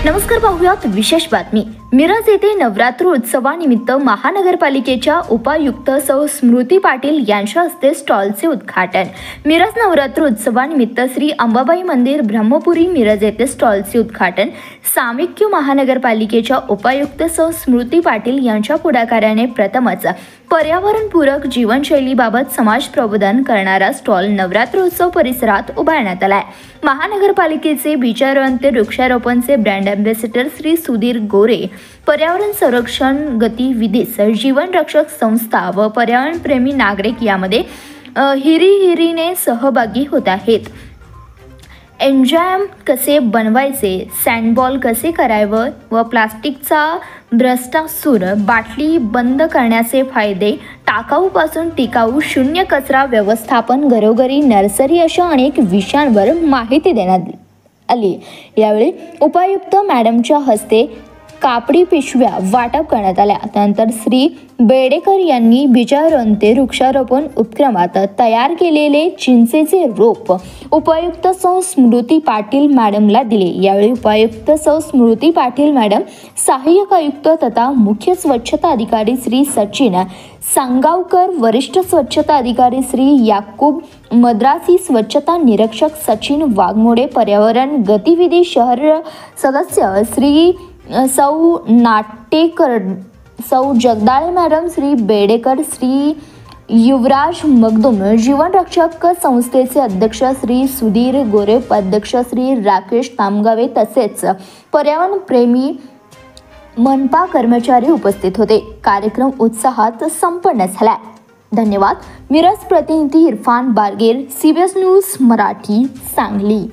नमस्कार, पाहूयात विशेष बातमी। मिरज येथे नवरात्र उत्सवानिमित्त महानगरपालिकेच्या उपायुक्त सौ स्मृती पाटील यांच्या हस्ते स्टॉलचे उद्घाटन। मिरज नवरात्र उत्सवानिमित्त श्री अंबाबाई मंदिर ब्रह्मपुरी मिरज येथे स्टॉलचे उद्घाटन सामिक्य महानगरपालिकेच्या उपायुक्त सौ स्मृती पाटील यांच्या पुढाकाराने प्रथमच पर्यावरणपूरक जीवनशैलीबाबत समाज प्रबोधन करणारा स्टॉल नवरात्र उत्सव परिसरात उभारण्यात आला आहे। महानगरपालिकेचे विचारवंत वृक्षारोपणचे ब्रँड अँबॅसेडर श्री सुधीर गोरे, पर्यावरण संरक्षण गतिविधीस जीवन रक्षक संस्था व पर्यावरणप्रेमी नागरिक यामध्ये हिरीने सहभागी होत आहेत। एन्जाम कसे बनवायचे, सँडबॉल कसे करावे व प्लास्टिकचा भ्रष्टासूर बाटली बंद करण्याचे फायदे, टाकाऊपासून टिकाऊ, शून्य कचरा व्यवस्थापन, घरोघरी नर्सरी अशा अनेक विषयांवर माहिती देण्यात आली। यावेळी उपायुक्त मॅडमच्या हस्ते कापडी पिशव्या वाटप करण्यात आल्या। त्यानंतर श्री बेडेकर यांनी विचारवंत वृक्षारोपण उपक्रमात तयार केलेले चिंचेचे रोप उपायुक्त सौ स्मृती पाटील मॅडमला दिले। यावेळी उपायुक्त सौ स्मृती पाटील मॅडम, सहाय्यक आयुक्त तथा मुख्य स्वच्छता अधिकारी श्री सचिन सांगावकर, वरिष्ठ स्वच्छता अधिकारी श्री याकूब मद्रासी, स्वच्छता निरीक्षक सचिन वाघमोडे, पर्यावरण गतिविधी शहर सदस्य श्री सौ नाटेकर, सौ जगदाळे मॅडम, श्री बेडेकर, श्री युवराज मगदुम, जीवन रक्षक संस्थेचे अध्यक्ष श्री सुधीर गोरे, उपाध्यक्ष श्री राकेश तामगावे तसेच पर्यावरण प्रेमी मनपा कर्मचारी उपस्थित होते। कार्यक्रम उत्साहात संपन्न झाला। धन्यवाद। मिरज प्रतिनिधी इरफान बारगेर, CBS न्यूज मराठी, सांगली।